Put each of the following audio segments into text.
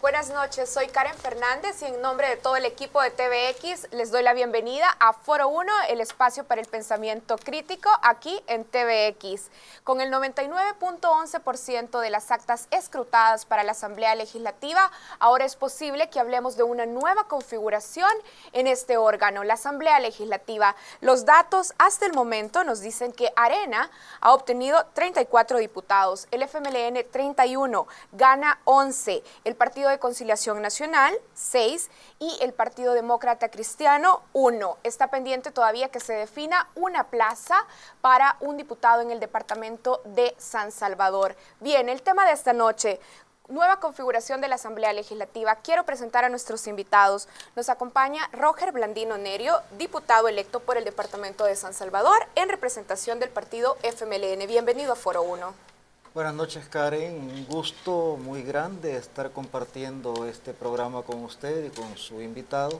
Buenas noches, soy Karen Fernández y en nombre de todo el equipo de TVX les doy la bienvenida a Foro 1, el espacio para el pensamiento crítico aquí en TVX. Con el 99.11% de las actas escrutadas para la Asamblea Legislativa, ahora es posible que hablemos de una nueva configuración en este órgano, la Asamblea Legislativa. Los datos hasta el momento nos dicen que Arena ha obtenido 34 diputados, el FMLN 31, gana 11, el Partido de Conciliación Nacional 6 y el Partido Demócrata Cristiano 1. Está pendiente todavía que se defina una plaza para un diputado en el departamento de San Salvador. Bien, el tema de esta noche: nueva configuración de la Asamblea Legislativa. Quiero presentar a nuestros invitados. Nos acompaña Roger Blandino Nerio, diputado electo por el departamento de San Salvador en representación del partido FMLN. Bienvenido a Foro 1. Buenas noches, Karen. Un gusto muy grande estar compartiendo este programa con usted y con su invitado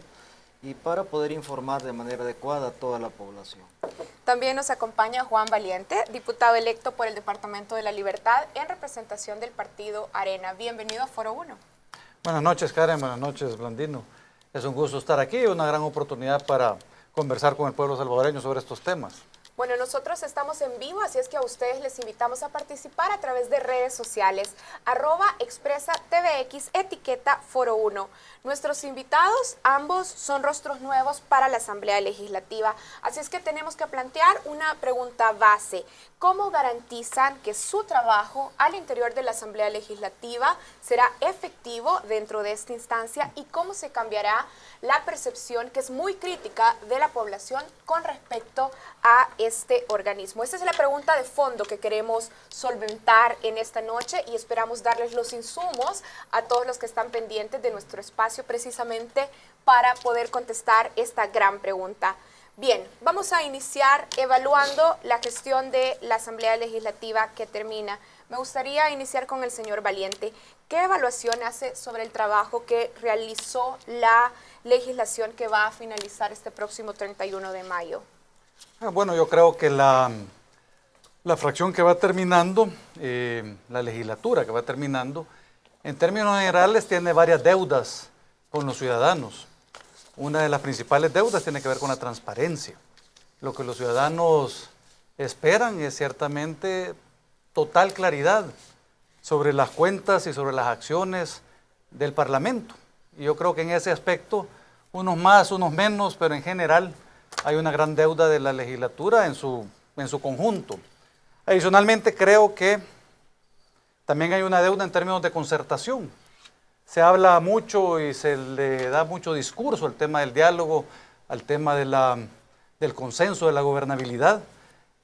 y para poder informar de manera adecuada a toda la población. También nos acompaña Juan Valiente, diputado electo por el Departamento de la Libertad en representación del partido Arena. Bienvenido a Foro 1. Buenas noches, Karen. Buenas noches, Blandino. Es un gusto estar aquí, una gran oportunidad para conversar con el pueblo salvadoreño sobre estos temas. Bueno, nosotros estamos en vivo, así es que a ustedes les invitamos a participar a través de redes sociales, @expresatvx, etiqueta Foro 1. Nuestros invitados, ambos son rostros nuevos para la Asamblea Legislativa, así es que tenemos que plantear una pregunta base. ¿Cómo garantizan que su trabajo al interior de la Asamblea Legislativa será efectivo dentro de esta instancia y cómo se cambiará la percepción, que es muy crítica, de la población con respecto a este organismo? Esta es la pregunta de fondo que queremos solventar en esta noche y esperamos darles los insumos a todos los que están pendientes de nuestro espacio precisamente para poder contestar esta gran pregunta. Bien, vamos a iniciar evaluando la gestión de la Asamblea Legislativa que termina. Me gustaría iniciar con el señor Valiente. ¿Qué evaluación hace sobre el trabajo que realizó la legislación que va a finalizar este próximo 31 de mayo? Bueno, yo creo que la fracción que va terminando, la legislatura que va terminando, en términos generales tiene varias deudas con los ciudadanos. Una de las principales deudas tiene que ver con la transparencia. Lo que los ciudadanos esperan es ciertamente total claridad sobre las cuentas y sobre las acciones del Parlamento. Y yo creo que en ese aspecto, unos más, unos menos, pero en general hay una gran deuda de la legislatura en su conjunto. Adicionalmente, creo que también hay una deuda en términos de concertación. Se habla mucho y se le da mucho discurso al tema del diálogo, al tema del consenso, de la gobernabilidad,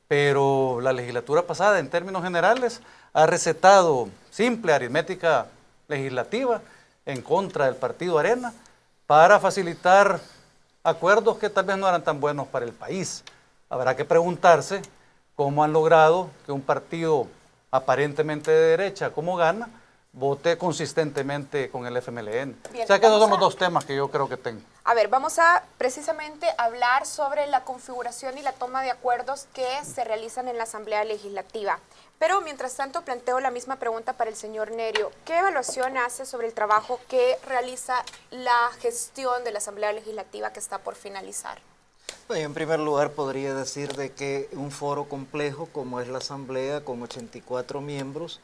pero la legislatura pasada, en términos generales, ha recetado simple aritmética legislativa en contra del partido Arena para facilitar acuerdos que tal vez no eran tan buenos para el país. Habrá que preguntarse cómo han logrado que un partido aparentemente de derecha como Gana voté consistentemente con el FMLN. Bien, o sea que esos son los dos temas que yo creo que tengo. A ver, vamos a precisamente hablar sobre la configuración y la toma de acuerdos que se realizan en la Asamblea Legislativa. Pero mientras tanto planteo la misma pregunta para el señor Nerio. ¿Qué evaluación hace sobre el trabajo que realiza la gestión de la Asamblea Legislativa que está por finalizar? Bueno, en primer lugar podría decir de que un foro complejo como es la Asamblea con 84 miembros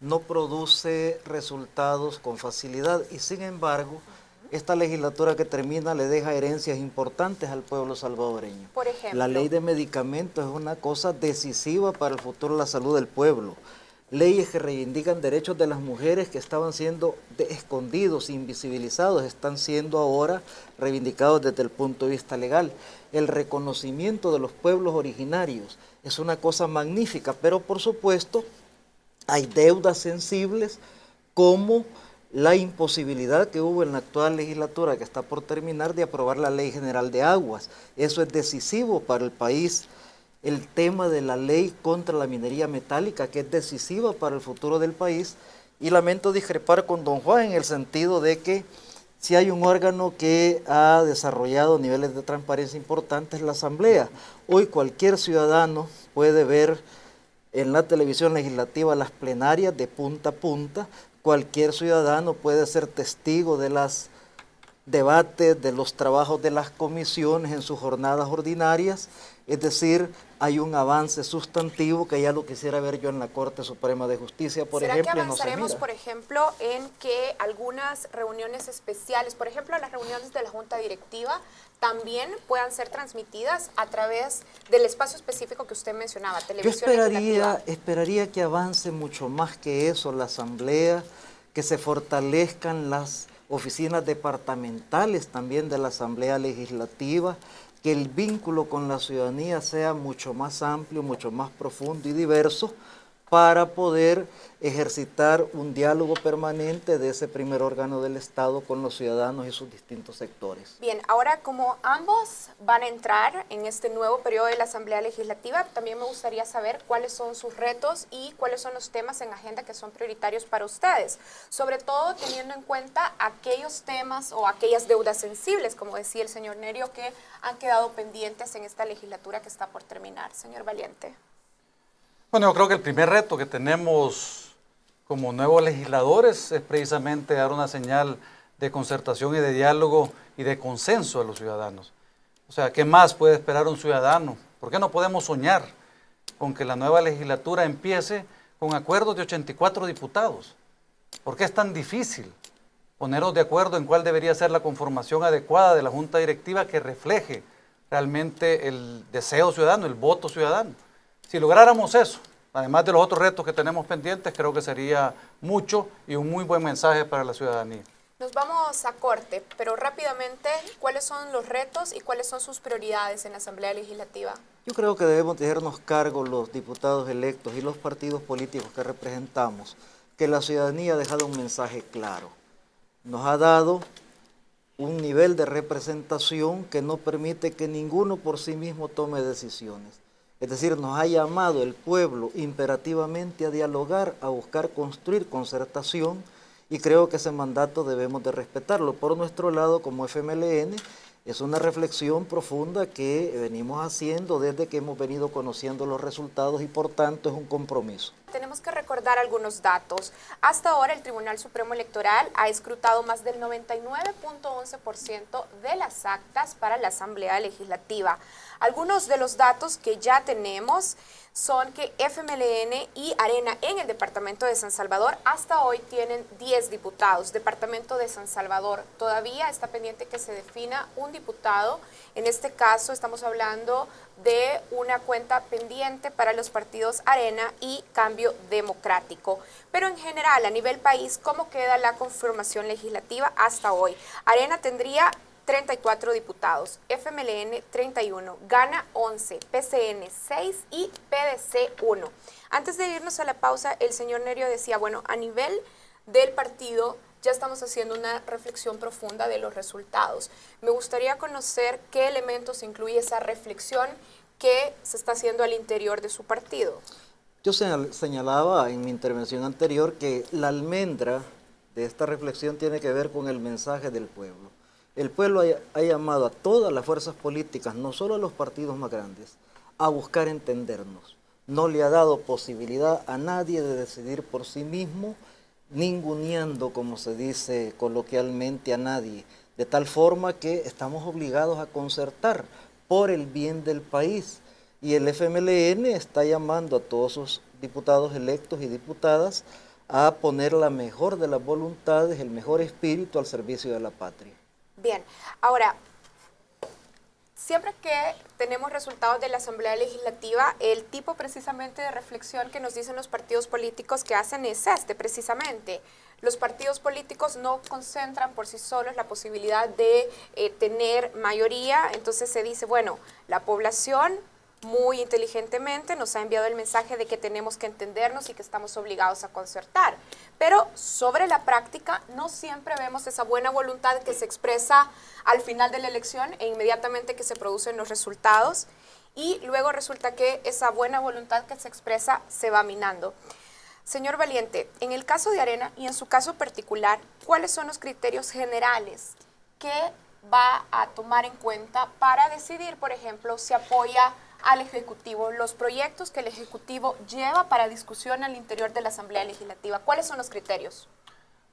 no produce resultados con facilidad y sin embargo esta legislatura que termina le deja herencias importantes al pueblo salvadoreño. Por ejemplo, la ley de medicamentos es una cosa decisiva para el futuro de la salud del pueblo. Leyes que reivindican derechos de las mujeres que estaban siendo escondidos, invisibilizados, están siendo ahora reivindicados desde el punto de vista legal. El reconocimiento de los pueblos originarios es una cosa magnífica, pero por supuesto hay deudas sensibles como la imposibilidad que hubo en la actual legislatura que está por terminar de aprobar la Ley General de Aguas. Eso es decisivo para el país. El tema de la ley contra la minería metálica, que es decisiva para el futuro del país. Y lamento discrepar con don Juan en el sentido de que si hay un órgano que ha desarrollado niveles de transparencia importantes es la Asamblea. Hoy cualquier ciudadano puede ver en la televisión legislativa las plenarias de punta a punta, cualquier ciudadano puede ser testigo de los debates, de los trabajos de las comisiones en sus jornadas ordinarias, es decir, hay un avance sustantivo que ya lo quisiera ver yo en la Corte Suprema de Justicia, por ejemplo. ¿Será que avanzaremos, por ejemplo, en que algunas reuniones especiales, por ejemplo, las reuniones de la Junta Directiva, también puedan ser transmitidas a través del espacio específico que usted mencionaba, televisión legislativa? Esperaría que avance mucho más que eso la Asamblea, que se fortalezcan las oficinas departamentales también de la Asamblea Legislativa, que el vínculo con la ciudadanía sea mucho más amplio, mucho más profundo y diverso para poder ejercitar un diálogo permanente de ese primer órgano del Estado con los ciudadanos y sus distintos sectores. Bien, ahora como ambos van a entrar en este nuevo periodo de la Asamblea Legislativa, también me gustaría saber cuáles son sus retos y cuáles son los temas en agenda que son prioritarios para ustedes, sobre todo teniendo en cuenta aquellos temas o aquellas deudas sensibles, como decía el señor Nerio, que han quedado pendientes en esta legislatura que está por terminar. Señor Valiente. Bueno, yo creo que el primer reto que tenemos como nuevos legisladores es precisamente dar una señal de concertación y de diálogo y de consenso a los ciudadanos. O sea, ¿qué más puede esperar un ciudadano? ¿Por qué no podemos soñar con que la nueva legislatura empiece con acuerdos de 84 diputados? ¿Por qué es tan difícil ponernos de acuerdo en cuál debería ser la conformación adecuada de la Junta Directiva que refleje realmente el deseo ciudadano, el voto ciudadano? Si lográramos eso, además de los otros retos que tenemos pendientes, creo que sería mucho y un muy buen mensaje para la ciudadanía. Nos vamos a corte, pero rápidamente, ¿cuáles son los retos y cuáles son sus prioridades en la Asamblea Legislativa? Yo creo que debemos dejarnos cargo los diputados electos y los partidos políticos que representamos, que la ciudadanía ha dejado un mensaje claro. Nos ha dado un nivel de representación que no permite que ninguno por sí mismo tome decisiones. Es decir, nos ha llamado el pueblo imperativamente a dialogar, a buscar construir concertación, y creo que ese mandato debemos de respetarlo. Por nuestro lado, como FMLN, es una reflexión profunda que venimos haciendo desde que hemos venido conociendo los resultados y por tanto es un compromiso. Tenemos que recordar algunos datos. Hasta ahora el Tribunal Supremo Electoral ha escrutado más del 99.11% de las actas para la Asamblea Legislativa. Algunos de los datos que ya tenemos son que FMLN y Arena en el departamento de San Salvador hasta hoy tienen 10 diputados. Departamento de San Salvador todavía está pendiente que se defina un diputado. En este caso estamos hablando de una cuenta pendiente para los partidos Arena y Cambio Democrático. Pero en general, a nivel país, ¿cómo queda la conformación legislativa hasta hoy? Arena tendría 34 diputados, FMLN 31, Gana 11, PCN 6 y PDC 1. Antes de irnos a la pausa, el señor Nerio decía, bueno, a nivel del partido ya estamos haciendo una reflexión profunda de los resultados. Me gustaría conocer qué elementos incluye esa reflexión que se está haciendo al interior de su partido. Yo señalaba en mi intervención anterior que la almendra de esta reflexión tiene que ver con el mensaje del pueblo. El pueblo ha llamado a todas las fuerzas políticas, no solo a los partidos más grandes, a buscar entendernos. No le ha dado posibilidad a nadie de decidir por sí mismo, ninguneando, como se dice coloquialmente, a nadie, de tal forma que estamos obligados a concertar por el bien del país. Y el FMLN está llamando a todos sus diputados electos y diputadas a poner la mejor de las voluntades, el mejor espíritu al servicio de la patria. Bien, ahora, siempre que tenemos resultados de la Asamblea Legislativa, el tipo precisamente de reflexión que nos dicen los partidos políticos que hacen es este, precisamente. Los partidos políticos no concentran por sí solos la posibilidad de tener mayoría, entonces se dice, bueno, la población muy inteligentemente nos ha enviado el mensaje de que tenemos que entendernos y que estamos obligados a concertar. Pero sobre la práctica no siempre vemos esa buena voluntad que se expresa al final de la elección e inmediatamente que se producen los resultados y luego resulta que esa buena voluntad que se expresa se va minando. Señor Valiente, en el caso de Arena y en su caso particular, ¿cuáles son los criterios generales que va a tomar en cuenta para decidir, por ejemplo, si apoya al Ejecutivo, los proyectos que el Ejecutivo lleva para discusión al interior de la Asamblea Legislativa? ¿Cuáles son los criterios?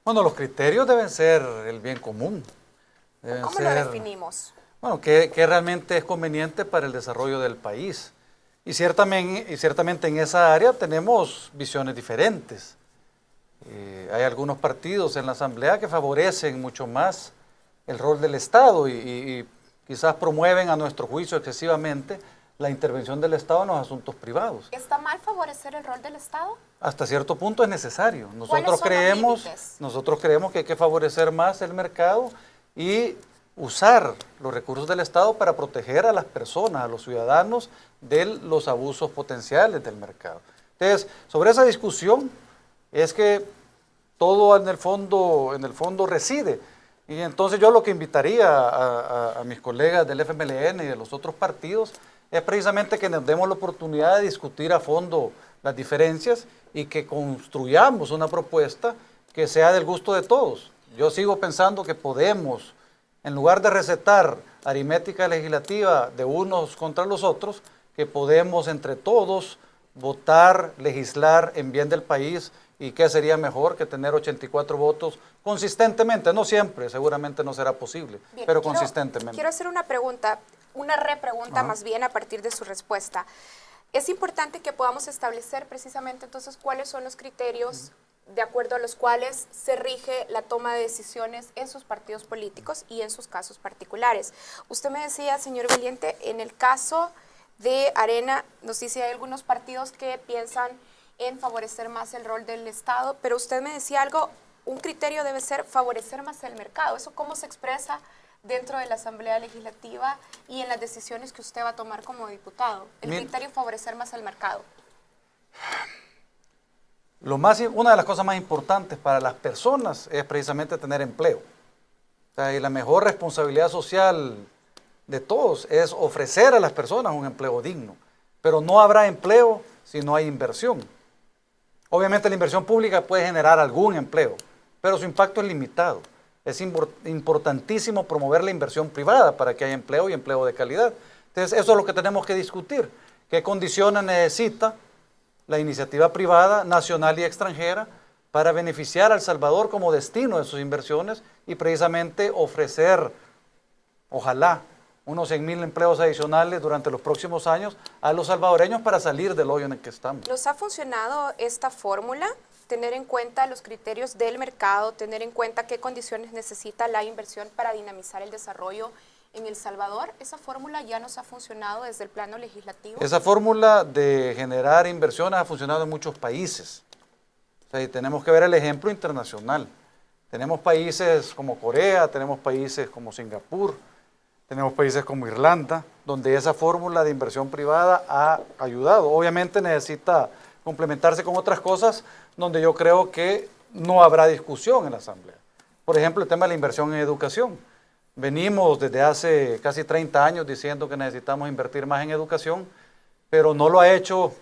Bueno, los criterios deben ser el bien común. ¿Cómo lo definimos? Bueno, que realmente es conveniente para el desarrollo del país. Y ciertamente en esa área tenemos visiones diferentes. Hay algunos partidos en la Asamblea que favorecen mucho más el rol del Estado y quizás promueven a nuestro juicio excesivamente la intervención del Estado en los asuntos privados. ¿Está mal favorecer el rol del Estado? Hasta cierto punto es necesario. ¿Cuáles son los límites? Nosotros creemos que hay que favorecer más el mercado y usar los recursos del Estado para proteger a las personas, a los ciudadanos, de los abusos potenciales del mercado. Entonces, sobre esa discusión es que todo en el fondo reside. Y entonces yo lo que invitaría a mis colegas del FMLN y de los otros partidos es precisamente que nos demos la oportunidad de discutir a fondo las diferencias y que construyamos una propuesta que sea del gusto de todos. Yo sigo pensando que podemos, en lugar de recetar aritmética legislativa de unos contra los otros, que podemos entre todos votar, legislar en bien del país. ¿Y qué sería mejor que tener 84 votos consistentemente? No siempre, seguramente no será posible, Bien, pero consistentemente. Quiero hacer una pregunta, una repregunta más bien a partir de su respuesta. Es importante que podamos establecer precisamente entonces cuáles son los criterios de acuerdo a los cuales se rige la toma de decisiones en sus partidos políticos y en sus casos particulares. Usted me decía, señor Valiente, en el caso de Arena, nos dice hay algunos partidos que piensan en favorecer más el rol del Estado, pero usted me decía algo, un criterio debe ser favorecer más el mercado. ¿Eso cómo se expresa dentro de la Asamblea Legislativa y en las decisiones que usted va a tomar como diputado? El criterio favorecer más el mercado. Una de las cosas más importantes para las personas es precisamente tener empleo. O sea, y la mejor responsabilidad social de todos es ofrecer a las personas un empleo digno. Pero no habrá empleo si no hay inversión. Obviamente la inversión pública puede generar algún empleo, pero su impacto es limitado. Es importantísimo promover la inversión privada para que haya empleo y empleo de calidad. Entonces, eso es lo que tenemos que discutir. ¿Qué condiciones necesita la iniciativa privada, nacional y extranjera, para beneficiar a El Salvador como destino de sus inversiones y precisamente ofrecer, ojalá, unos 100,000 empleos adicionales durante los próximos años a los salvadoreños para salir del hoyo en el que estamos? ¿Nos ha funcionado esta fórmula? Tener en cuenta los criterios del mercado, tener en cuenta qué condiciones necesita la inversión para dinamizar el desarrollo en El Salvador. ¿Esa fórmula ya nos ha funcionado desde el plano legislativo? Esa fórmula de generar inversiones ha funcionado en muchos países. O sea, y tenemos que ver el ejemplo internacional. Tenemos países como Corea, tenemos países como Singapur, tenemos países como Irlanda, donde esa fórmula de inversión privada ha ayudado. Obviamente necesita complementarse con otras cosas donde yo creo que no habrá discusión en la Asamblea. Por ejemplo, el tema de la inversión en educación. Venimos desde hace casi 30 años diciendo que necesitamos invertir más en educación, pero no lo ha hecho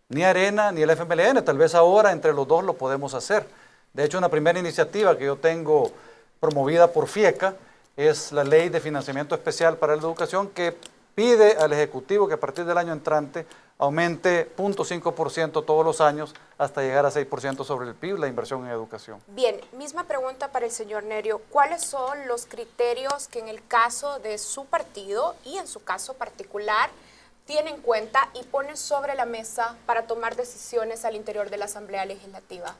ni Arena ni el FMLN. Tal vez ahora entre los dos lo podemos hacer. De hecho, una primera iniciativa que yo tengo promovida por FIECA es la Ley de Financiamiento Especial para la Educación, que pide al Ejecutivo que a partir del año entrante aumente 0.5% todos los años hasta llegar a 6% sobre el PIB la inversión en educación. Bien, misma pregunta para el señor Nerio. ¿Cuáles son los criterios que en el caso de su partido y en su caso particular tiene en cuenta y pone sobre la mesa para tomar decisiones al interior de la Asamblea Legislativa?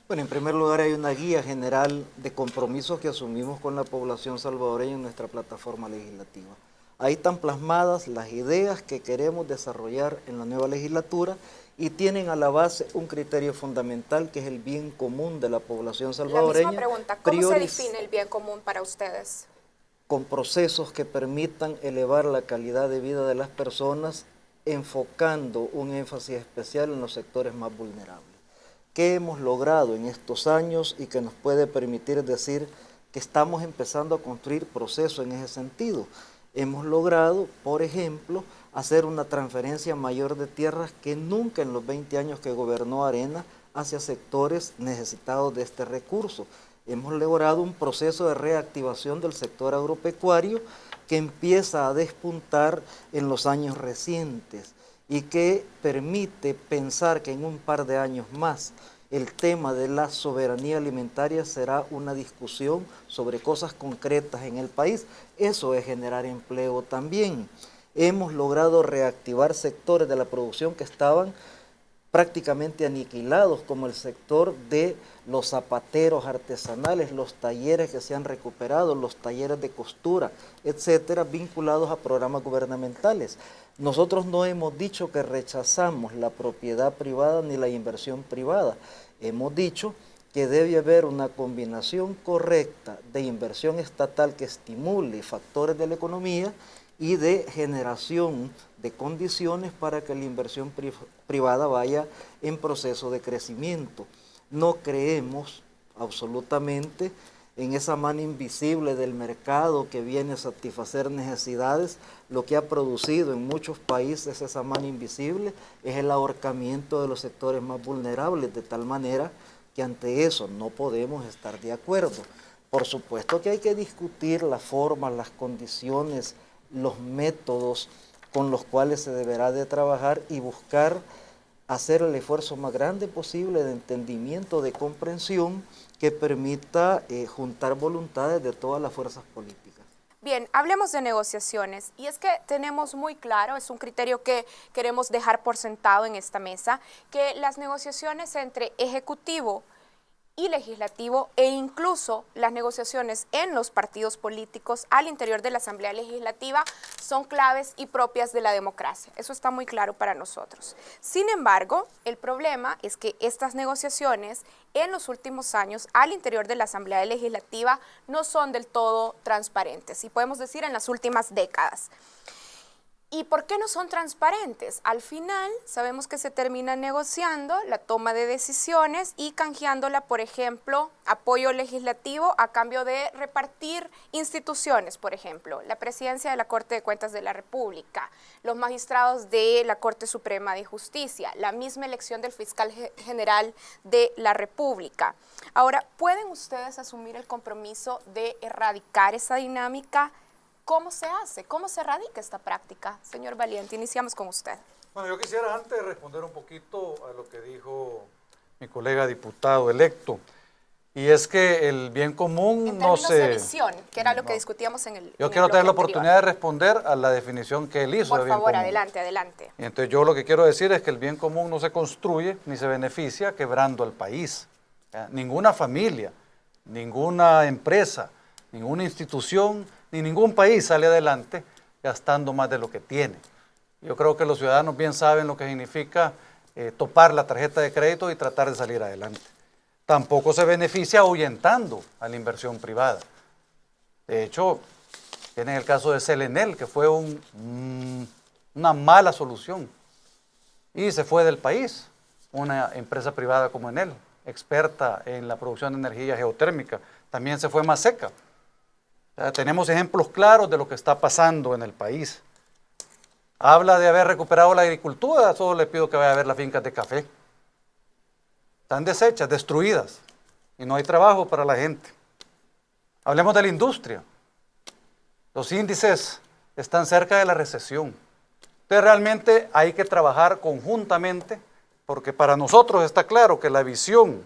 Bueno, en primer lugar hay una guía general de compromisos que asumimos con la población salvadoreña en nuestra plataforma legislativa. Ahí están plasmadas las ideas que queremos desarrollar en la nueva legislatura y tienen a la base un criterio fundamental que es el bien común de la población salvadoreña. La misma pregunta, ¿cómo se define el bien común para ustedes? Con procesos que permitan elevar la calidad de vida de las personas, enfocando un énfasis especial en los sectores más vulnerables. ¿Qué hemos logrado en estos años y que nos puede permitir decir que estamos empezando a construir procesos en ese sentido? Hemos logrado, por ejemplo, hacer una transferencia mayor de tierras que nunca en los 20 años que gobernó Arena hacia sectores necesitados de este recurso. Hemos logrado un proceso de reactivación del sector agropecuario que empieza a despuntar en los años recientes y que permite pensar que en un par de años más el tema de la soberanía alimentaria será una discusión sobre cosas concretas en el país. Eso es generar empleo también. Hemos logrado reactivar sectores de la producción que estaban prácticamente aniquilados, como el sector de los zapateros artesanales, los talleres que se han recuperado, los talleres de costura, etcétera, vinculados a programas gubernamentales. Nosotros no hemos dicho que rechazamos la propiedad privada ni la inversión privada. Hemos dicho que debe haber una combinación correcta de inversión estatal que estimule factores de la economía y de generación de condiciones para que la inversión privada vaya en proceso de crecimiento. No creemos absolutamente en esa mano invisible del mercado que viene a satisfacer necesidades. Lo que ha producido en muchos países esa mano invisible es el ahorcamiento de los sectores más vulnerables, de tal manera que ante eso no podemos estar de acuerdo. Por supuesto que hay que discutir las formas, las condiciones, los métodos con los cuales se deberá de trabajar y buscar hacer el esfuerzo más grande posible de entendimiento, de comprensión, que permita juntar voluntades de todas las fuerzas políticas. Bien, hablemos de negociaciones, y es que tenemos muy claro, es un criterio que queremos dejar por sentado en esta mesa, que las negociaciones entre Ejecutivo y Legislativo e incluso las negociaciones en los partidos políticos al interior de la Asamblea Legislativa son claves y propias de la democracia. Eso está muy claro para nosotros. Sin embargo, el problema es que estas negociaciones en los últimos años al interior de la Asamblea Legislativa no son del todo transparentes, y podemos decir en las últimas décadas. ¿Y por qué no son transparentes? Al final sabemos que se termina negociando la toma de decisiones y canjeándola, por ejemplo, apoyo legislativo a cambio de repartir instituciones, por ejemplo, la presidencia de la Corte de Cuentas de la República, los magistrados de la Corte Suprema de Justicia, la misma elección del fiscal general de la República. Ahora, ¿pueden ustedes asumir el compromiso de erradicar esa dinámica? ¿Cómo se hace? ¿Cómo se erradica esta práctica? Señor Valiente, iniciamos con usted. Bueno, yo quisiera antes responder un poquito a lo que dijo mi colega diputado electo, y es que el bien común no se... de visión, que era lo que discutíamos en el Yo quiero tener la oportunidad de responder a la definición que él hizo de bien común. Por favor, adelante, adelante. Y entonces yo lo que quiero decir es que el bien común no se construye ni se beneficia quebrando al país. Ninguna familia, ninguna empresa, ninguna institución, ni ningún país sale adelante gastando más de lo que tiene. Yo creo que los ciudadanos bien saben lo que significa topar la tarjeta de crédito y tratar de salir adelante. Tampoco se beneficia ahuyentando a la inversión privada. De hecho, tienen el caso de Selenel, que fue una mala solución. Y se fue del país una empresa privada como Enel, experta en la producción de energía geotérmica. También se fue Maseca. Tenemos ejemplos claros de lo que está pasando en el país. Habla de haber recuperado la agricultura, solo le pido que vaya a ver las fincas de café. Están deshechas, destruidas, y no hay trabajo para la gente. Hablemos de la industria. Los índices están cerca de la recesión. Entonces realmente hay que trabajar conjuntamente, porque para nosotros está claro que la visión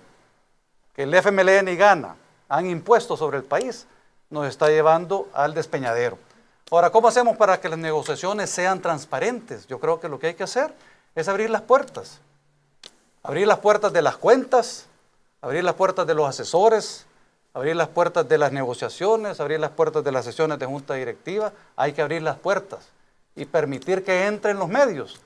que el FMLN y Gana han impuesto sobre el país nos está llevando al despeñadero. Ahora, ¿cómo hacemos para que las negociaciones sean transparentes? Yo creo que lo que hay que hacer es abrir las puertas. Abrir las puertas de las cuentas, abrir las puertas de los asesores, abrir las puertas de las negociaciones, abrir las puertas de las sesiones de junta directiva. Hay que abrir las puertas y permitir que entren los medios.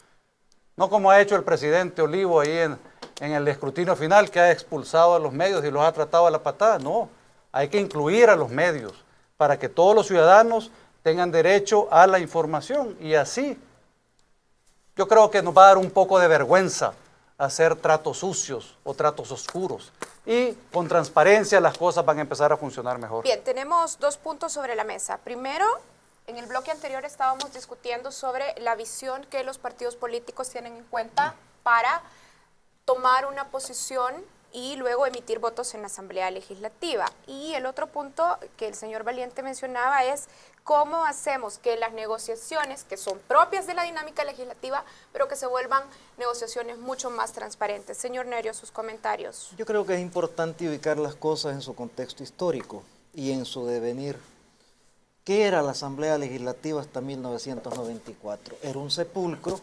No como ha hecho el presidente Olivo ahí en el escrutinio final, que ha expulsado a los medios y los ha tratado a la patada. No. Hay que incluir a los medios para que todos los ciudadanos tengan derecho a la información, y así yo creo que nos va a dar un poco de vergüenza hacer tratos sucios o tratos oscuros, y con transparencia las cosas van a empezar a funcionar mejor. Bien, tenemos dos puntos sobre la mesa. Primero, en el bloque anterior estábamos discutiendo sobre la visión que los partidos políticos tienen en cuenta para tomar una posición y luego emitir votos en la Asamblea Legislativa. Y el otro punto que el señor Valiente mencionaba es ¿Cómo hacemos que las negociaciones, que son propias de la dinámica legislativa, pero que se vuelvan negociaciones mucho más transparentes? Señor Nerio, sus comentarios. Yo creo que es importante ubicar las cosas en su contexto histórico y en su devenir. ¿Qué era la Asamblea Legislativa hasta 1994? Era un sepulcro.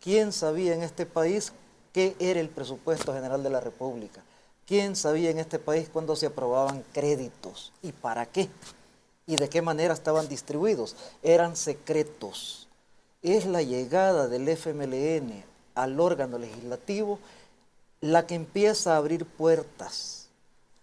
¿Quién sabía en este país qué era el presupuesto general de la República? ¿Quién sabía en este país cuándo se aprobaban créditos y para qué? ¿Y de qué manera estaban distribuidos? Eran secretos. Es la llegada del FMLN al órgano legislativo la que empieza a abrir puertas,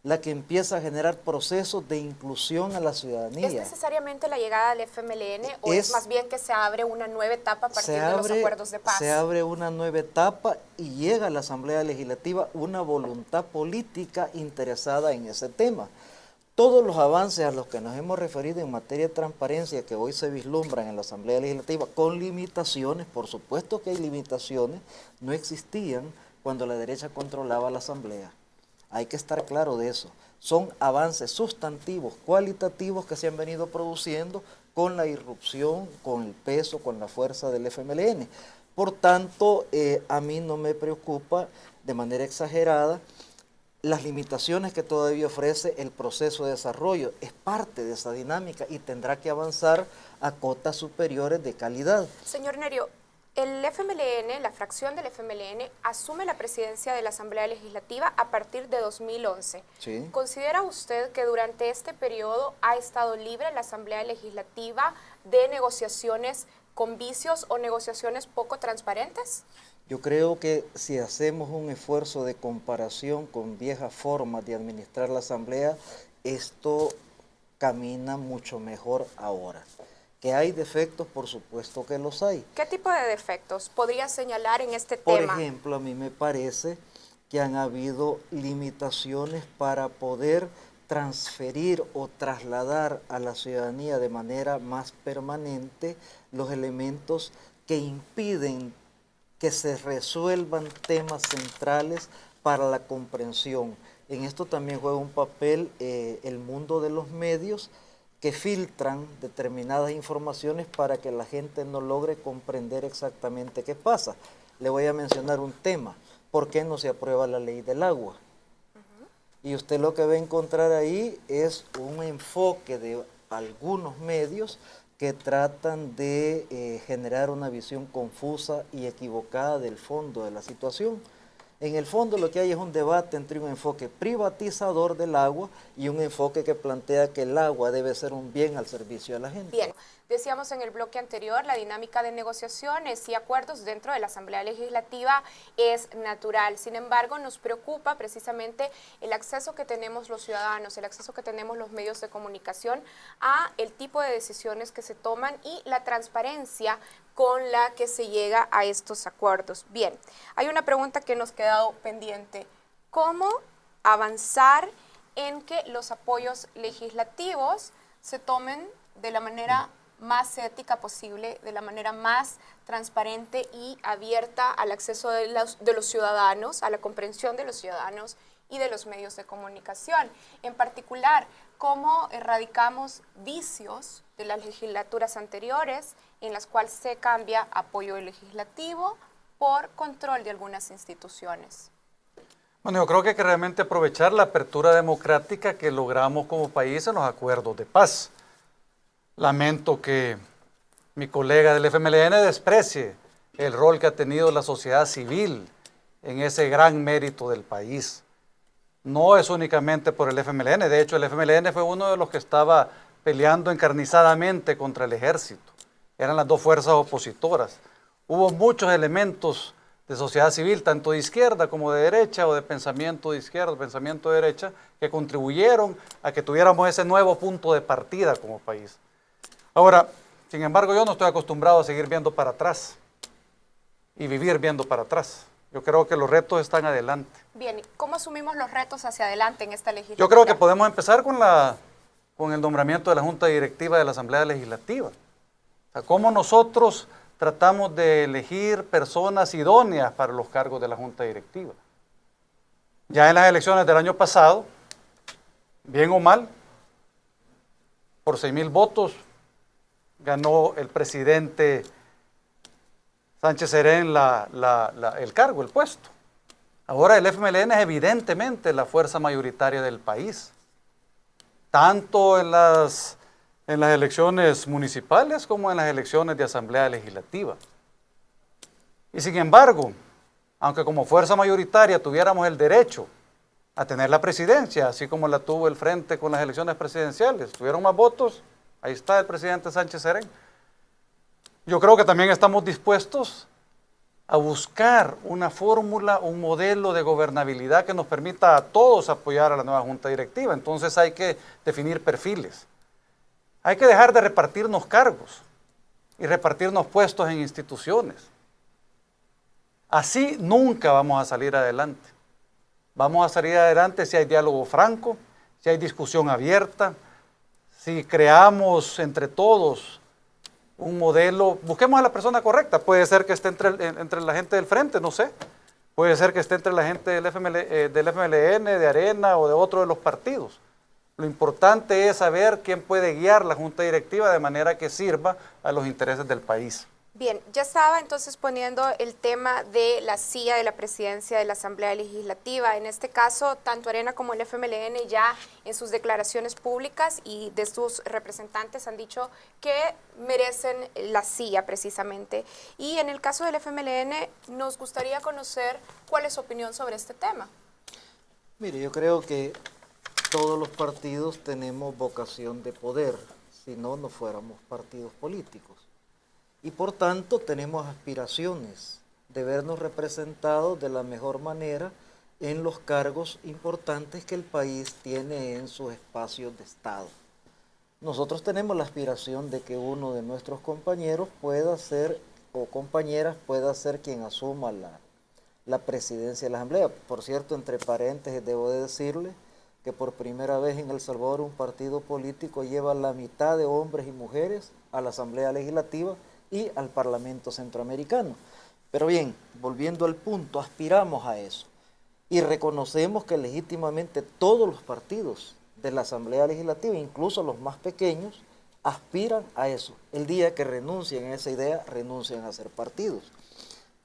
la que empieza a generar procesos de inclusión a la ciudadanía. ¿Es necesariamente la llegada del FMLN o es más bien que se abre una nueva etapa a partir de los acuerdos de paz? Se abre una nueva etapa y llega a la Asamblea Legislativa una voluntad política interesada en ese tema. Todos los avances a los que nos hemos referido en materia de transparencia que hoy se vislumbran en la Asamblea Legislativa, con limitaciones, por supuesto que hay limitaciones, no existían cuando la derecha controlaba la Asamblea. Hay que estar claro de eso. Son avances sustantivos, cualitativos que se han venido produciendo con la irrupción, con el peso, con la fuerza del FMLN. Por tanto, a mí no me preocupa de manera exagerada las limitaciones que todavía ofrece el proceso de desarrollo. Es parte de esa dinámica y tendrá que avanzar a cotas superiores de calidad. Señor Nerio, el FMLN, la fracción del FMLN, asume la presidencia de la Asamblea Legislativa a partir de 2011. Sí. ¿Considera usted que durante este periodo ha estado libre la Asamblea Legislativa de negociaciones con vicios o negociaciones poco transparentes? Yo creo que si hacemos un esfuerzo de comparación con viejas formas de administrar la Asamblea, esto camina mucho mejor ahora. ¿Que hay defectos? Por supuesto que los hay. ¿Qué tipo de defectos podría señalar en este Por tema? Por ejemplo, a mí me parece que han habido limitaciones para poder transferir o trasladar a la ciudadanía de manera más permanente los elementos que impiden que se resuelvan temas centrales para la comprensión. En esto también juega un papel el mundo de los medios que filtran determinadas informaciones para que la gente no logre comprender exactamente qué pasa. Le voy a mencionar un tema. ¿Por qué no se aprueba la ley del agua? Y usted lo que va a encontrar ahí es un enfoque de algunos medios que tratan de generar una visión confusa y equivocada del fondo de la situación. En el fondo lo que hay es un debate entre un enfoque privatizador del agua y un enfoque que plantea que el agua debe ser un bien al servicio de la gente. Bien, decíamos en el bloque anterior, la dinámica de negociaciones y acuerdos dentro de la Asamblea Legislativa es natural. Sin embargo, nos preocupa precisamente el acceso que tenemos los ciudadanos, el acceso que tenemos los medios de comunicación a el tipo de decisiones que se toman y la transparencia con la que se llega a estos acuerdos. Bien, hay una pregunta que nos ha quedado pendiente. ¿Cómo avanzar en que los apoyos legislativos se tomen de la manera más ética posible, de la manera más transparente y abierta al acceso de los ciudadanos, a la comprensión de los ciudadanos y de los medios de comunicación? En particular, ¿cómo erradicamos vicios de las legislaturas anteriores en las cuales se cambia apoyo legislativo por control de algunas instituciones? Bueno, yo creo que hay que realmente aprovechar la apertura democrática que logramos como país en los acuerdos de paz. Lamento que mi colega del FMLN desprecie el rol que ha tenido la sociedad civil en ese gran mérito del país. No es únicamente por el FMLN, de hecho el FMLN fue uno de los que estaba peleando encarnizadamente contra el ejército. Eran las dos fuerzas opositoras. Hubo muchos elementos de sociedad civil, tanto de izquierda como de derecha, o de pensamiento de izquierda, pensamiento de derecha, que contribuyeron a que tuviéramos ese nuevo punto de partida como país. Ahora, sin embargo, yo no estoy acostumbrado a seguir viendo para atrás y vivir viendo para atrás. Yo creo que los retos están adelante. Bien, ¿cómo asumimos los retos hacia adelante en esta legislatura? Yo creo que podemos empezar con el nombramiento de la Junta Directiva de la Asamblea Legislativa. O sea, cómo nosotros tratamos de elegir personas idóneas para los cargos de la Junta Directiva. Ya en las elecciones del año pasado, bien o mal, por 6,000 votos, ganó el presidente Sánchez Serén el cargo, el puesto. Ahora el FMLN es evidentemente la fuerza mayoritaria del país, tanto en las elecciones municipales como en las elecciones de Asamblea Legislativa. Y sin embargo, aunque como fuerza mayoritaria tuviéramos el derecho a tener la presidencia, así como la tuvo el Frente con las elecciones presidenciales, tuvieron más votos, ahí está el presidente Sánchez Serén. Yo creo que también estamos dispuestos a buscar una fórmula, un modelo de gobernabilidad que nos permita a todos apoyar a la nueva Junta Directiva. Entonces hay que definir perfiles. Hay que dejar de repartirnos cargos y repartirnos puestos en instituciones. Así nunca vamos a salir adelante. Vamos a salir adelante si hay diálogo franco, si hay discusión abierta, si creamos entre todos un modelo, busquemos a la persona correcta. Puede ser que esté entre la gente del Frente, no sé. Puede ser que esté entre la gente del FMLN, de Arena o de otro de los partidos. Lo importante es saber quién puede guiar la Junta Directiva de manera que sirva a los intereses del país. Bien, ya estaba entonces poniendo el tema de la silla de la presidencia de la Asamblea Legislativa. En este caso, tanto Arena como el FMLN ya en sus declaraciones públicas y de sus representantes han dicho que merecen la silla precisamente. Y en el caso del FMLN nos gustaría conocer cuál es su opinión sobre este tema. Mire, yo creo que todos los partidos tenemos vocación de poder, si no, no fuéramos partidos políticos. Y por tanto tenemos aspiraciones de vernos representados de la mejor manera en los cargos importantes que el país tiene en sus espacios de Estado. Nosotros tenemos la aspiración de que uno de nuestros compañeros pueda ser, o compañeras, pueda ser quien asuma la presidencia de la Asamblea. Por cierto, entre paréntesis, debo de decirle que por primera vez en El Salvador un partido político lleva la mitad de hombres y mujeres a la Asamblea Legislativa y al Parlamento Centroamericano. Pero bien, volviendo al punto, aspiramos a eso y reconocemos que legítimamente todos los partidos de la Asamblea Legislativa, incluso los más pequeños, aspiran a eso. El día que renuncien a esa idea, renuncian a ser partidos.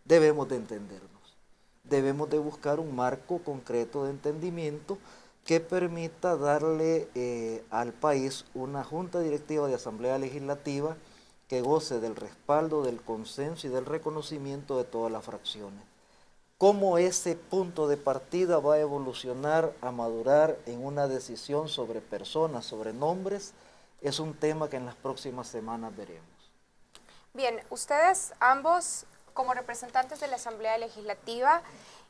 Debemos de entendernos, debemos de buscar un marco concreto de entendimiento que permita darle al país una Junta Directiva de Asamblea Legislativa que goce del respaldo, del consenso y del reconocimiento de todas las fracciones. Cómo ese punto de partida va a evolucionar, a madurar en una decisión sobre personas, sobre nombres, es un tema que en las próximas semanas veremos. Bien, ustedes ambos como representantes de la Asamblea Legislativa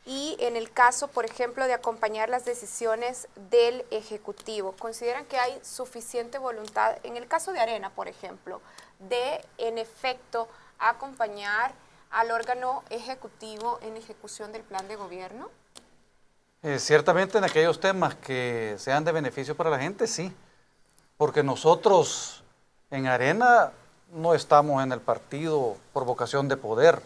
y en el caso, por ejemplo, de acompañar las decisiones del Ejecutivo, ¿consideran que hay suficiente voluntad, en el caso de Arena, por ejemplo, de, en efecto, acompañar al órgano ejecutivo en ejecución del plan de gobierno? Ciertamente en aquellos temas que sean de beneficio para la gente, sí. Porque nosotros en Arena no estamos en el partido por vocación de poder.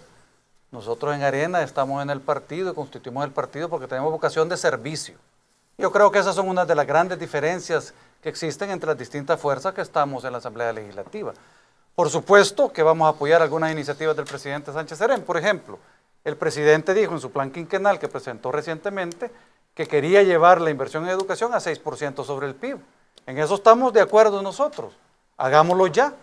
Nosotros en Arena estamos en el partido y constituimos el partido porque tenemos vocación de servicio. Yo creo que esas son una de las grandes diferencias que existen entre las distintas fuerzas que estamos en la Asamblea Legislativa. Por supuesto que vamos a apoyar algunas iniciativas del presidente Sánchez Serén. Por ejemplo, el presidente dijo en su plan quinquenal que presentó recientemente que quería llevar la inversión en educación a 6% sobre el PIB. En eso estamos de acuerdo nosotros. Hagámoslo ya.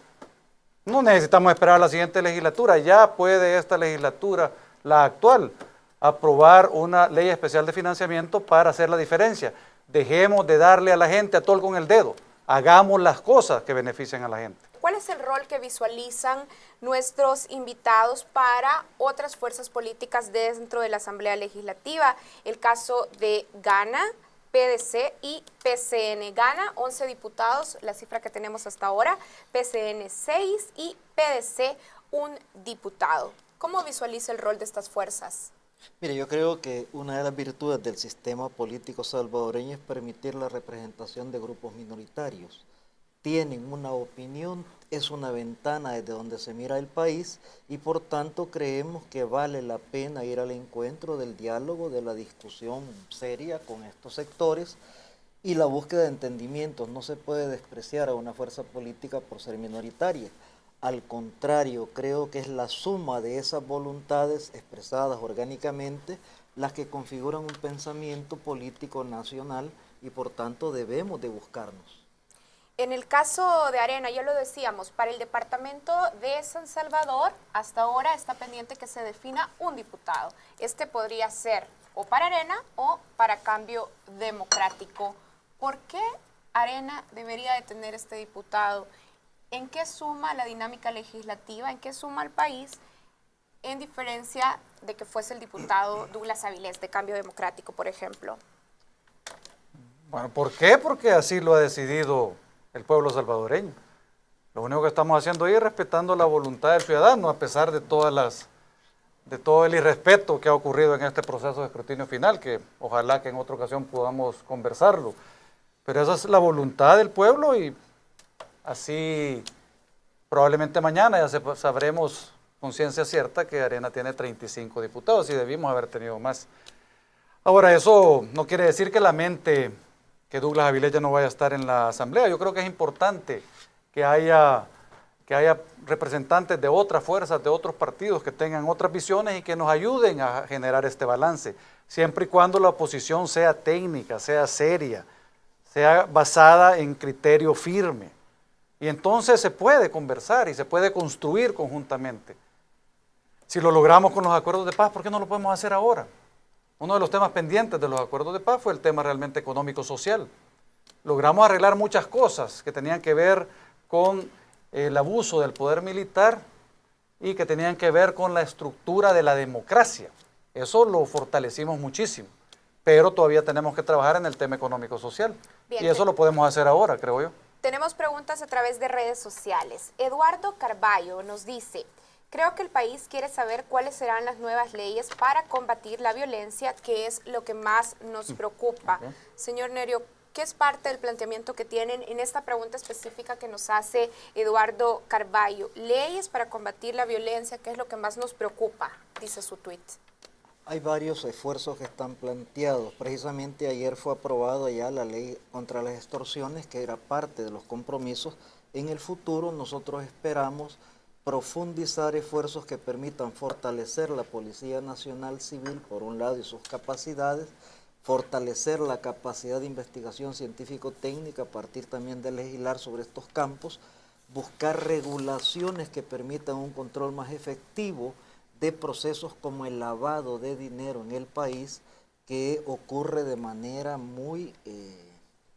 No necesitamos esperar a la siguiente legislatura. Ya puede esta legislatura, la actual, aprobar una ley especial de financiamiento para hacer la diferencia. Dejemos de darle a la gente a tol con el dedo. Hagamos las cosas que beneficien a la gente. ¿Cuál es el rol que visualizan nuestros invitados para otras fuerzas políticas dentro de la Asamblea Legislativa? El caso de Gana, PDC y PCN. Gana, 11 diputados, la cifra que tenemos hasta ahora, PCN 6 y PDC 1 diputado. ¿Cómo visualiza el rol de estas fuerzas? Mire, yo creo que una de las virtudes del sistema político salvadoreño es permitir la representación de grupos minoritarios. Tienen una opinión, es una ventana desde donde se mira el país y por tanto creemos que vale la pena ir al encuentro del diálogo, de la discusión seria con estos sectores y la búsqueda de entendimientos. No se puede despreciar a una fuerza política por ser minoritaria. Al contrario, creo que es la suma de esas voluntades expresadas orgánicamente las que configuran un pensamiento político nacional y por tanto debemos de buscarnos. En el caso de Arena, ya lo decíamos, para el departamento de San Salvador, hasta ahora está pendiente que se defina un diputado. Este podría ser o para Arena o para Cambio Democrático. ¿Por qué Arena debería de tener este diputado? ¿En qué suma la dinámica legislativa? ¿En qué suma al país? En diferencia de que fuese el diputado Douglas Avilés de Cambio Democrático, por ejemplo. Bueno, ¿por qué? Porque así lo ha decidido el pueblo salvadoreño. Lo único que estamos haciendo ahí es respetando la voluntad del ciudadano, a pesar de todo el irrespeto que ha ocurrido en este proceso de escrutinio final, que ojalá que en otra ocasión podamos conversarlo. Pero esa es la voluntad del pueblo y así probablemente mañana ya sabremos con ciencia cierta que Arena tiene 35 diputados y debimos haber tenido más. Ahora, eso no quiere decir que lamente que Douglas Avilés ya no vaya a estar en la asamblea. Yo creo que es importante que haya representantes de otras fuerzas, de otros partidos que tengan otras visiones y que nos ayuden a generar este balance, siempre y cuando la oposición sea técnica, sea seria, sea basada en criterio firme. Y entonces se puede conversar y se puede construir conjuntamente. Si lo logramos con los acuerdos de paz, ¿por qué no lo podemos hacer ahora? Uno de los temas pendientes de los acuerdos de paz fue el tema realmente económico-social. Logramos arreglar muchas cosas que tenían que ver con el abuso del poder militar y que tenían que ver con la estructura de la democracia. Eso lo fortalecimos muchísimo, pero todavía tenemos que trabajar en el tema económico-social. Y eso lo podemos hacer ahora, creo yo. Tenemos preguntas a través de redes sociales. Eduardo Carballo nos dice: creo que el país quiere saber cuáles serán las nuevas leyes para combatir la violencia, que es lo que más nos preocupa. Señor Nerio, ¿qué es parte del planteamiento que tienen en esta pregunta específica que nos hace Eduardo Carballo? Leyes para combatir la violencia, ¿qué es lo que más nos preocupa? Dice su tuit. Hay varios esfuerzos que están planteados. Precisamente ayer fue aprobada ya la ley contra las extorsiones, que era parte de los compromisos. En el futuro nosotros esperamos profundizar esfuerzos que permitan fortalecer la Policía Nacional Civil, por un lado, y sus capacidades, fortalecer la capacidad de investigación científico-técnica a partir también de legislar sobre estos campos, buscar regulaciones que permitan un control más efectivo de procesos como el lavado de dinero en el país, que ocurre de manera muy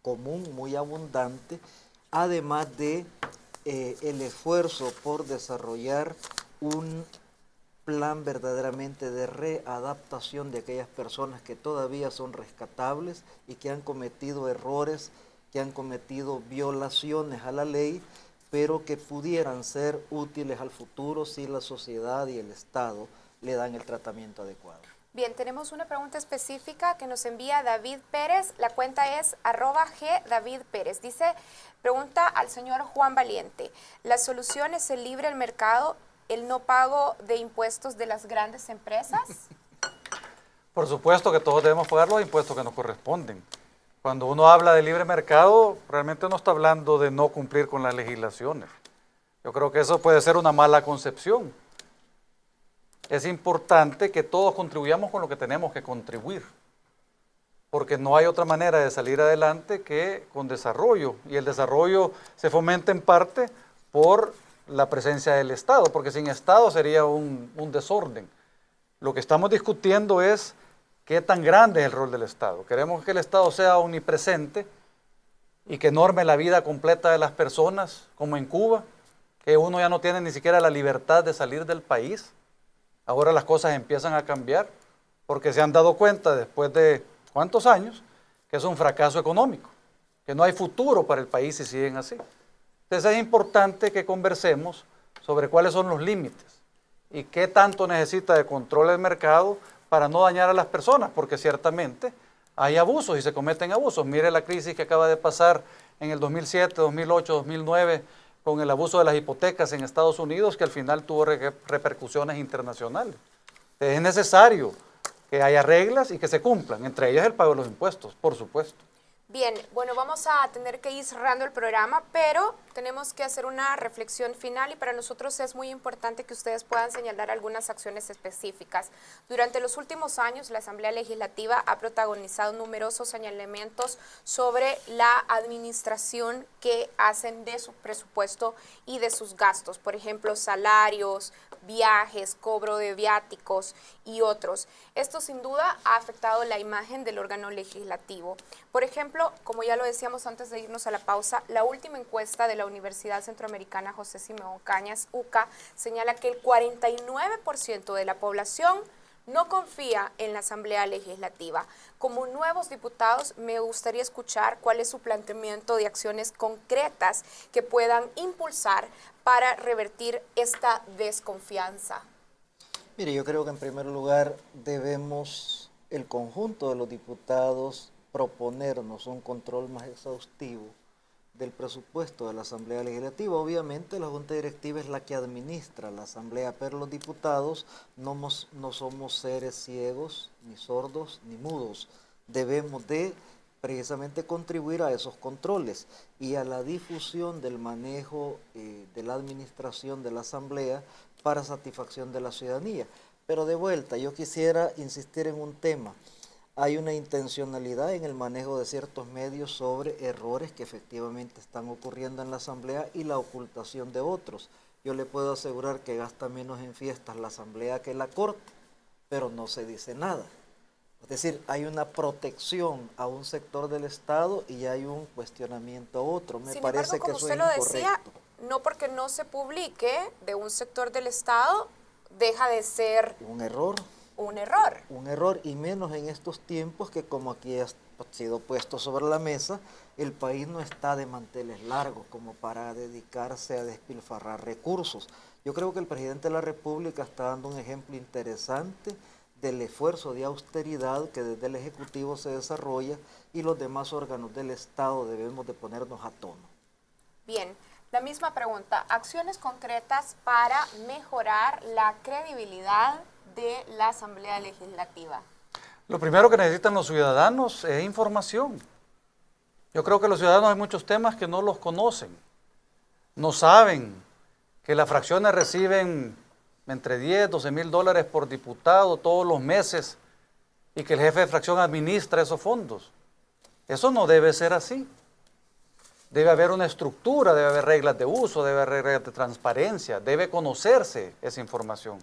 común, muy abundante, además de el esfuerzo por desarrollar un plan verdaderamente de readaptación de aquellas personas que todavía son rescatables y que han cometido errores, que han cometido violaciones a la ley, pero que pudieran ser útiles al futuro si la sociedad y el Estado le dan el tratamiento adecuado. Bien, tenemos una pregunta específica que nos envía David Pérez. La cuenta es @GDavidPérez. Dice, pregunta al señor Juan Valiente: ¿la solución es el libre mercado, el no pago de impuestos de las grandes empresas? Por supuesto que todos debemos pagar los impuestos que nos corresponden. Cuando uno habla de libre mercado, realmente no está hablando de no cumplir con las legislaciones. Yo creo que eso puede ser una mala concepción. Es importante que todos contribuyamos con lo que tenemos que contribuir, porque no hay otra manera de salir adelante que con desarrollo, y el desarrollo se fomenta en parte por la presencia del Estado, porque sin Estado sería un desorden. Lo que estamos discutiendo es qué tan grande es el rol del Estado. Queremos que el Estado sea omnipresente y que norme la vida completa de las personas, como en Cuba, que uno ya no tiene ni siquiera la libertad de salir del país. Ahora las cosas empiezan a cambiar porque se han dado cuenta después de ¿cuántos años? Que es un fracaso económico, que no hay futuro para el país si siguen así. Entonces es importante que conversemos sobre cuáles son los límites y qué tanto necesita de control del mercado para no dañar a las personas, porque ciertamente hay abusos y se cometen abusos. Mire la crisis que acaba de pasar en el 2007, 2008, 2009, con el abuso de las hipotecas en Estados Unidos, que al final tuvo repercusiones internacionales. Entonces, es necesario que haya reglas y que se cumplan, entre ellas el pago de los impuestos, por supuesto. Bien, bueno, vamos a tener que ir cerrando el programa, pero tenemos que hacer una reflexión final y para nosotros es muy importante que ustedes puedan señalar algunas acciones específicas. Durante los últimos años, la Asamblea Legislativa ha protagonizado numerosos señalamientos sobre la administración que hacen de su presupuesto y de sus gastos. Por ejemplo, salarios, viajes, cobro de viáticos y otros. Esto sin duda ha afectado la imagen del órgano legislativo. Por ejemplo, como ya lo decíamos antes de irnos a la pausa, la última encuesta de la Universidad Centroamericana José Simeón Cañas, UCA, señala que el 49% de la población no confía en la Asamblea Legislativa. Como nuevos diputados, me gustaría escuchar cuál es su planteamiento de acciones concretas que puedan impulsar para revertir esta desconfianza. Mire, yo creo que en primer lugar debemos, el conjunto de los diputados, proponernos un control más exhaustivo del presupuesto de la Asamblea Legislativa. Obviamente la Junta Directiva es la que administra la Asamblea, pero los diputados no somos seres ciegos, ni sordos, ni mudos. Debemos de precisamente contribuir a esos controles y a la difusión del manejo de la administración de la Asamblea para satisfacción de la ciudadanía. Pero de vuelta, yo quisiera insistir en un tema. Hay una intencionalidad en el manejo de ciertos medios sobre errores que efectivamente están ocurriendo en la Asamblea y la ocultación de otros. Yo le puedo asegurar que gasta menos en fiestas la Asamblea que la Corte, pero no se dice nada. Es decir, hay una protección a un sector del Estado y hay un cuestionamiento a otro. Me parece que eso es incorrecto. Como usted lo decía, no porque no se publique de un sector del Estado, deja de ser un error. Un error. Un error, y menos en estos tiempos que, como aquí ha sido puesto sobre la mesa, el país no está de manteles largos como para dedicarse a despilfarrar recursos. Yo creo que el presidente de la República está dando un ejemplo interesante del esfuerzo de austeridad que desde el Ejecutivo se desarrolla y los demás órganos del Estado debemos de ponernos a tono. Bien, la misma pregunta, acciones concretas para mejorar la credibilidad de la Asamblea Legislativa. Lo primero que necesitan los ciudadanos es información. Yo creo que los ciudadanos hay muchos temas que no los conocen. No saben que las fracciones reciben entre 10, 12 mil dólares por diputado todos los meses y que el jefe de fracción administra esos fondos. Eso no debe ser así. Debe haber una estructura, debe haber reglas de uso, debe haber reglas de transparencia, debe conocerse esa información.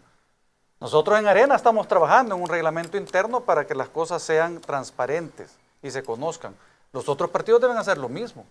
Nosotros en Arena estamos trabajando en un reglamento interno para que las cosas sean transparentes y se conozcan. Los otros partidos deben hacer lo mismo.